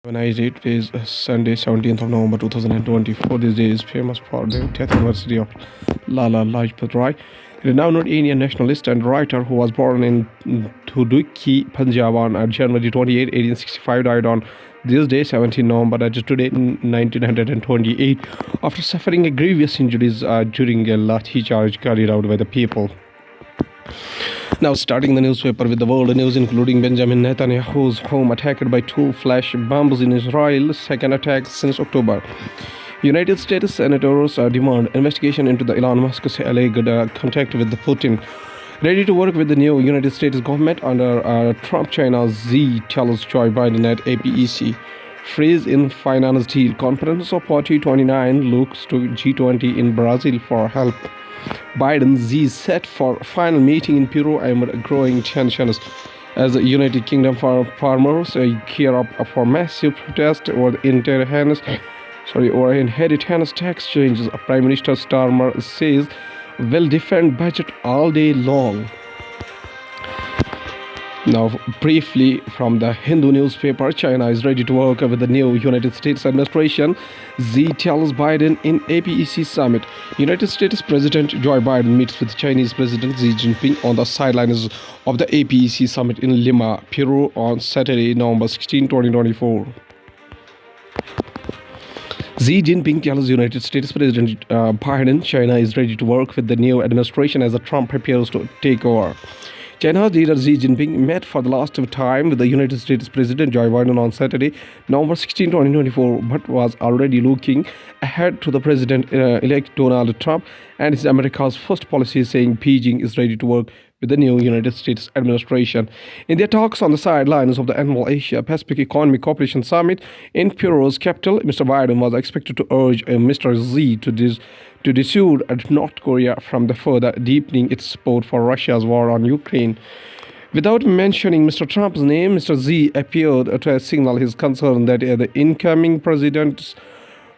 When I read today is Sunday, 17th of November 2024. This day is famous for the death anniversary of Lala Lajpat Rai, a renowned Indian nationalist and writer who was born in Tudukhi, Punjab on January 28, 1865, died on this day, 17 November, that is today, in 1928, after suffering a grievous injuries during a lathi charge carried out by the people. Now, starting the newspaper with the world news, including Benjamin Netanyahu's home attacked by two flash bombs in Israel, second attack since October. United States senators demand investigation into the Elon Musk's alleged contact with the Putin. Ready to work with the new United States government under Trump, China's Z tells Joe Biden at APEC. Freeze in finance deal. Conference of Party 29 looks to G20 in Brazil for help. Biden Z set for final meeting in Peru amid growing tensions as the United Kingdom farmers gear up for massive protest over the inheritance tax changes. Prime Minister Starmer says will defend budget all day long. Now, briefly from the Hindu newspaper, China is ready to work with the new United States administration. Z tells Biden in APEC summit. United States President Joe Biden meets with Chinese President Xi Jinping on the sidelines of the APEC summit in Lima, Peru on Saturday, November 16, 2024. Xi Jinping tells United States President Biden China is ready to work with the new administration as Trump prepares to take over. China's leader Xi Jinping met for the last time with the United States President Joe Biden on Saturday, November 16, 2024, but was already looking ahead to the President-elect Donald Trump and his America's first policy, saying Beijing is ready to work with the new United States administration. In their talks on the sidelines of the annual Asia-Pacific Economic Cooperation Summit in Peru's capital, Mr. Biden was expected to urge Mr. Xi to dissuade North Korea from the further deepening its support for Russia's war on Ukraine. Without mentioning Mr. Trump's name, Mr. Xi appeared to signal his concern that the incoming president's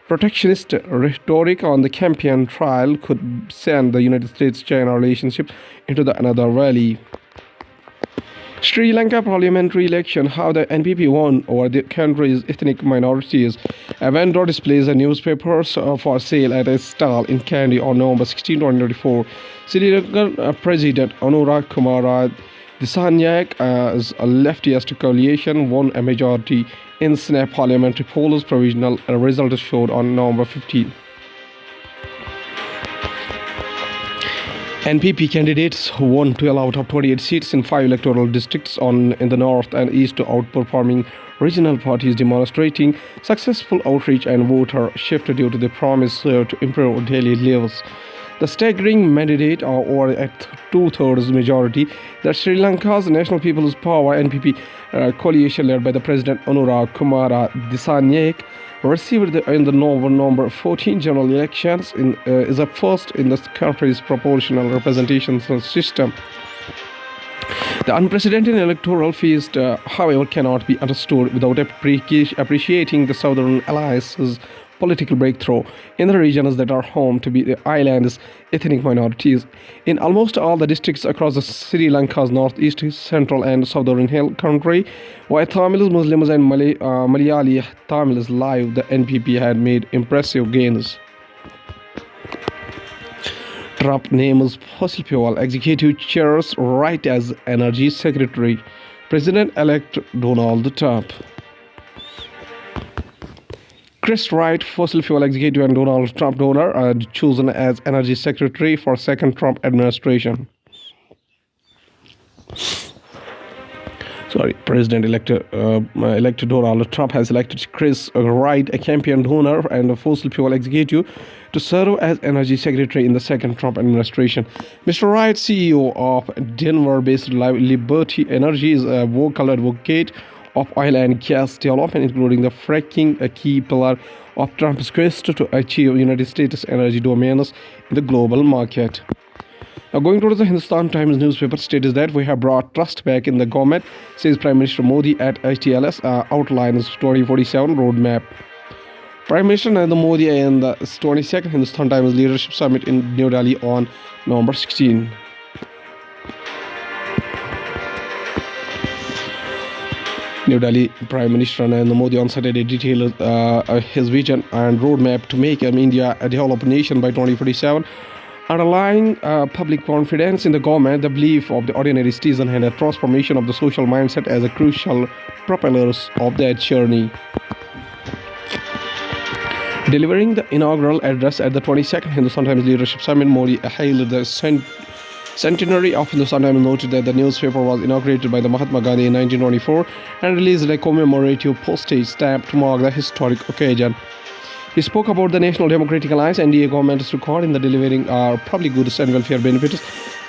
protectionist rhetoric on the campaign trail could send the United States-China relationship into another valley. Sri Lanka parliamentary election, how the NPP won over the country's ethnic minorities. A vendor displays the newspapers for sale at a stall in Kandy on November 16, 2024. Sri Lankan President Anurag Kumara Dissanayaka's leftist coalition won a majority in Senate parliamentary polls. Provisional results showed on November 15. NPP candidates won 12 out of 28 seats in 5 electoral districts in the north and east, outperforming regional parties, demonstrating successful outreach and voter shift due to the promise to improve daily lives. The staggering mandate over at two-thirds majority that Sri Lanka's National People's Power (NPP) coalition led by the President Anurag Kumara Dissanayake received in the November 14 general elections is a first in the country's proportional representation system. The unprecedented electoral feast, however, cannot be understood without appreciating the Southern Alliance's political breakthrough in the regions that are home to the island's ethnic minorities. In almost all the districts across the Sri Lanka's northeast, central and southern hill country, where Tamils, Muslims and Malayali Tamils live, the NPP had made impressive gains. Trump names fossil fuel executive chairs right as energy secretary. President-elect Donald Trump. Chris Wright, fossil fuel executive and Donald Trump donor, are chosen as energy secretary for second Trump administration. President-elect Donald Trump has elected Chris Wright, a campaign donor and a fossil fuel executive, to serve as energy secretary in the second Trump administration. Mr. Wright, CEO of Denver-based Liberty Energy, is a vocal advocate of oil and gas development, including the fracking, a key pillar of Trump's quest to achieve United States energy dominance in the global market. Now, going to the Hindustan Times newspaper, states that we have brought trust back in the government, says Prime Minister Modi at HTLS, outlines 2047 roadmap. Prime Minister Narendra Modi in the 22nd Hindustan Times Leadership Summit in New Delhi on November 16. New Delhi Prime Minister Narendra Modi on Saturday detailed his vision and roadmap to make India a developed nation by 2047, underlying public confidence in the government, the belief of the ordinary citizen, and a transformation of the social mindset as a crucial propellers of that journey. Delivering the inaugural address at the 22nd Hindustan Times Leadership Summit, Modi hailed the centenary of Hindustan Times, noted that the newspaper was inaugurated by the Mahatma Gandhi in 1924 and released a commemorative postage stamp to mark the historic occasion. He spoke about the National Democratic Alliance NDA government's record in the delivering public goods and welfare benefits,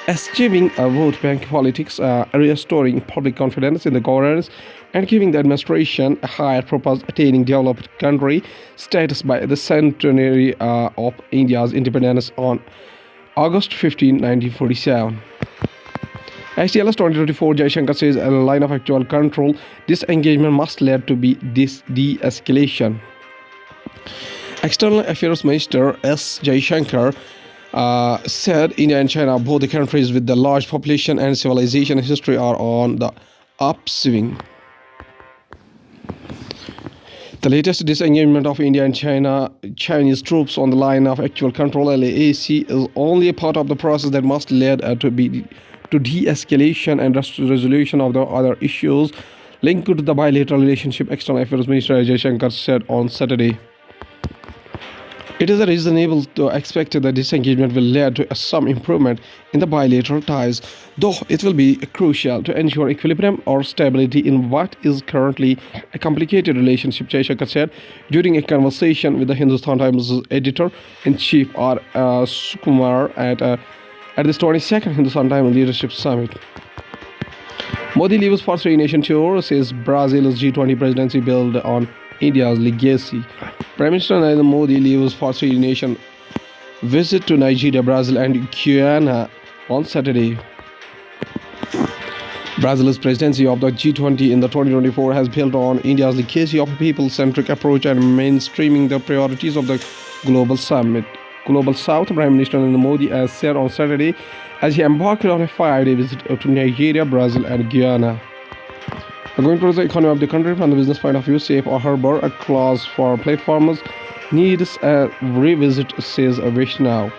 achieving vote bank politics, restoring public confidence in the governance, and giving the administration a higher purpose, attaining developed country status by the centenary of India's independence on August 15, 1947. HTLS 2024 Jaishankar says a line of actual control, this engagement must lead to be this de-escalation. External Affairs Minister S. Jaishankar said India and China, both the countries with the large population and civilization history, are on the upswing. The latest disengagement of India and Chinese troops on the line of actual control (LAC) is only a part of the process that must lead to de-escalation and resolution of the other issues linked to the bilateral relationship. External Affairs Minister Jaishankar said on Saturday. It is reasonable to expect that this engagement will lead to some improvement in the bilateral ties, though it will be crucial to ensure equilibrium or stability in what is currently a complicated relationship, Jaishankar said during a conversation with the Hindustan Times editor-in-chief R. Sukumar at this 22nd Hindustan Times Leadership Summit. Modi leaves for three-nation tour, says Brazil's G20 presidency built on India's legacy. Prime Minister Narendra Modi leaves for three-nation visit to Nigeria, Brazil, and Guyana on Saturday. Brazil's presidency of the G20 in the 2024 has built on India's legacy of a people-centric approach and mainstreaming the priorities of the global summit. Global South, Prime Minister Narendra Modi has said on Saturday as he embarked on a 5-day visit to Nigeria, Brazil, and Guyana. Going towards the economy of the country from the business point of view, safe harbor, a clause for platforms needs a revisit, says Vaishnav.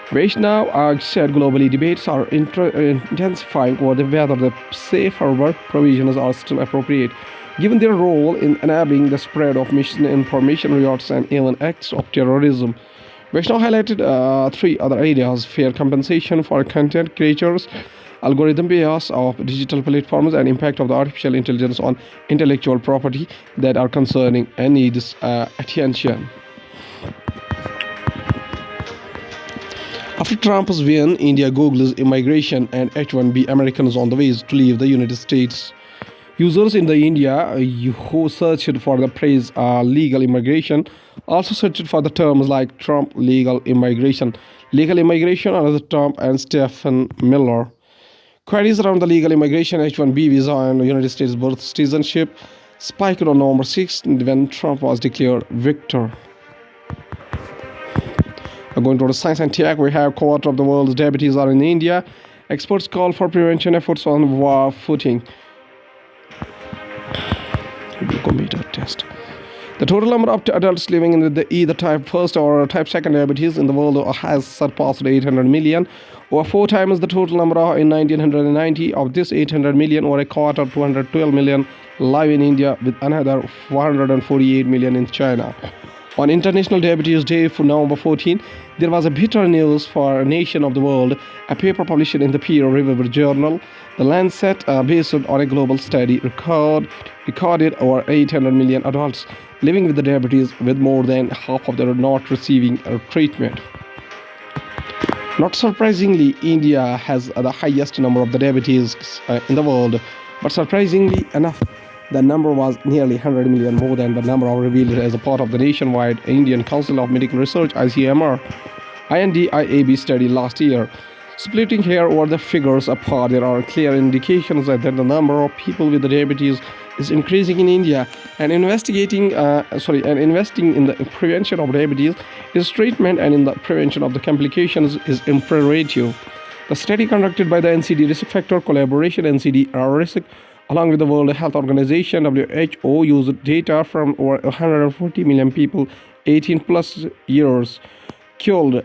Vaishnav said globally debates are intensifying over whether the safe harbor provisions are still appropriate, given their role in enabling the spread of misinformation, riots, and even acts of terrorism. Vaishnav highlighted three other areas: fair compensation for content creators, algorithm bias of digital platforms, and impact of the artificial intelligence on intellectual property that are concerning and needs attention. After Trump's win, India Google's immigration and H-1B Americans on the ways to leave the United States. Users in the India who searched for the phrase legal immigration also searched for the terms like Trump legal immigration, another Trump, and Stephen Miller. Queries around the legal immigration, H-1B visa, and United States birth citizenship spiked on November 6th when Trump was declared victor. Going to the science and tech, we have a quarter of the world's diabetes are in India. Experts call for prevention efforts on war footing. Glucometer test. The total number of adults living in the either type 1 or type 2 diabetes in the world has surpassed 800 million, over 4 times the total number in 1990. Of this 800 million, or a quarter, 212 million, live in India, with another 448 million in China. On International Diabetes Day for November 14, there was a bitter news for a nation of the world. A paper published in the peer-reviewed journal, The Lancet, based on a global study, recorded over 800 million adults living with the diabetes, with more than half of them not receiving treatment. Not surprisingly, India has the highest number of the diabetes in the world, but surprisingly enough, the number was nearly 100 million more than the number revealed as a part of the nationwide Indian Council of Medical Research (ICMR) INDIAB study last year. Splitting here over the figures apart, there are clear indications that the number of people with diabetes is increasing in India, and investing in the prevention of diabetes, its treatment, and in the prevention of the complications is imperative. The study conducted by the NCD Risk Factor Collaboration (NCD Risk) Along with the World Health Organization, WHO used data from over 140 million people, 18 plus years, culled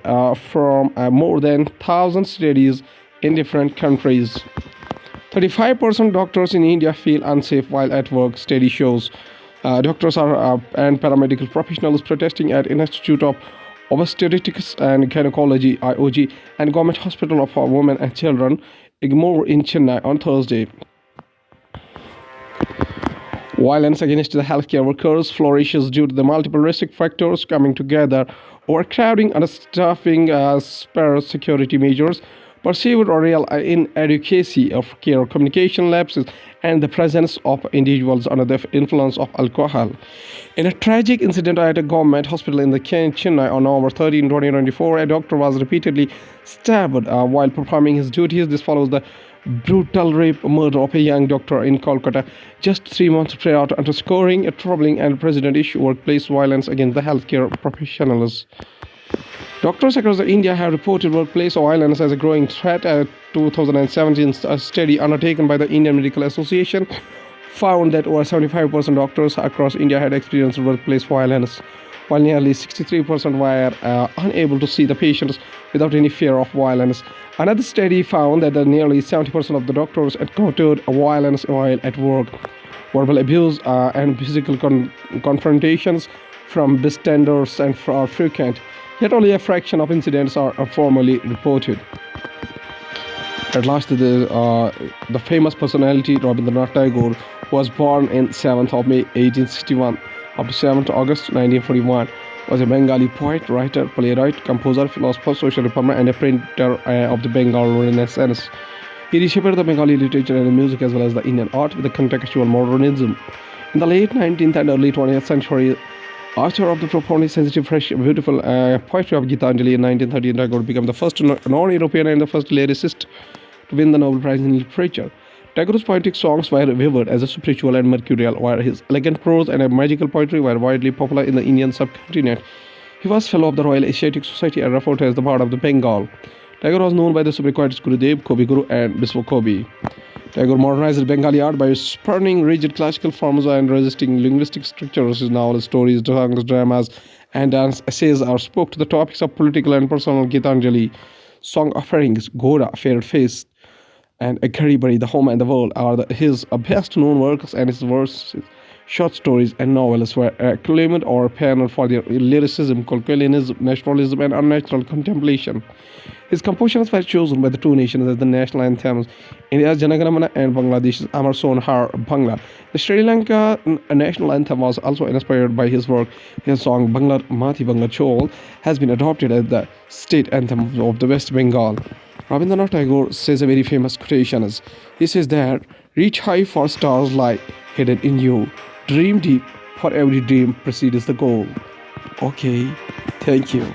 from more than 1,000 studies in different countries. 35% doctors in India feel unsafe while at work, study shows. Doctors and paramedical professionals protesting at Institute of Obstetrics and Gynecology (IOG) and Government Hospital for Women and Children (IGMOR) in Chennai on Thursday. Violence against the healthcare workers flourishes due to the multiple risk factors coming together: overcrowding, understaffing, sparse security measures, perceived or real inadequacy of care, communication lapses, and the presence of individuals under the influence of alcohol. In a tragic incident at a government hospital in the Chennai on November 13, 2024, a doctor was repeatedly stabbed while performing his duties. This follows the brutal rape murder of a young doctor in Kolkata just 3 months prior to underscoring a troubling and precedent issue: workplace violence against the healthcare professionals. Doctors across India have reported workplace violence as a growing threat. A 2017 study undertaken by the Indian Medical Association found that over 75% doctors across India had experienced workplace violence, while nearly 63% were unable to see the patients without any fear of violence. Another study found that nearly 70% of the doctors encountered violence while at work. Verbal abuse and physical confrontations from bystanders are frequent, yet only a fraction of incidents are formally reported. At last, the famous personality Rabindranath Tagore was born in 7th of May 1861 up to 7th August 1941. Was a Bengali poet, writer, playwright, composer, philosopher, social reformer, and a printer of the Bengal Renaissance. He reshaped the Bengali literature and music as well as the Indian art with a contextual modernism. In the late 19th and early 20th century, author of the profoundly sensitive, fresh, beautiful poetry of Gitanjali in 1913, Tagore became the first non-European and the first lyricist to win the Nobel Prize in Literature. Tagore's poetic songs were vivid as a spiritual and mercurial, while his elegant prose and magical poetry were widely popular in the Indian subcontinent. He was fellow of the Royal Asiatic Society and referred to as the Bard of the Bengal. Tagore was known by the Supreme Gurudev, Kobi Guru, and Biswa Kobi. Tagore modernized Bengali art by spurning rigid classical forms and resisting linguistic structures. His novels, stories, songs, dramas, and dance essays are spoke to the topics of political and personal. Gitanjali, Song Offerings, Gora, Fair Face, and Garibari, The Home and the World are his best known works, and his verses, short stories, and novels were acclaimed or panned for their lyricism, colloquialism, naturalism, and unnatural contemplation. His compositions were chosen by the two nations as the national anthems: India's Janaganamana and Bangladesh's Amar Son Har Bangla. The Sri Lanka national anthem was also inspired by his work. His song Banglar Mati Bangla Chol has been adopted as the state anthem of the West Bengal. Rabindranath Tagore says a very famous quotation is, he says that, "Reach high for stars lie hidden in you. Dream deep, for every dream precedes the goal." Okay, thank you.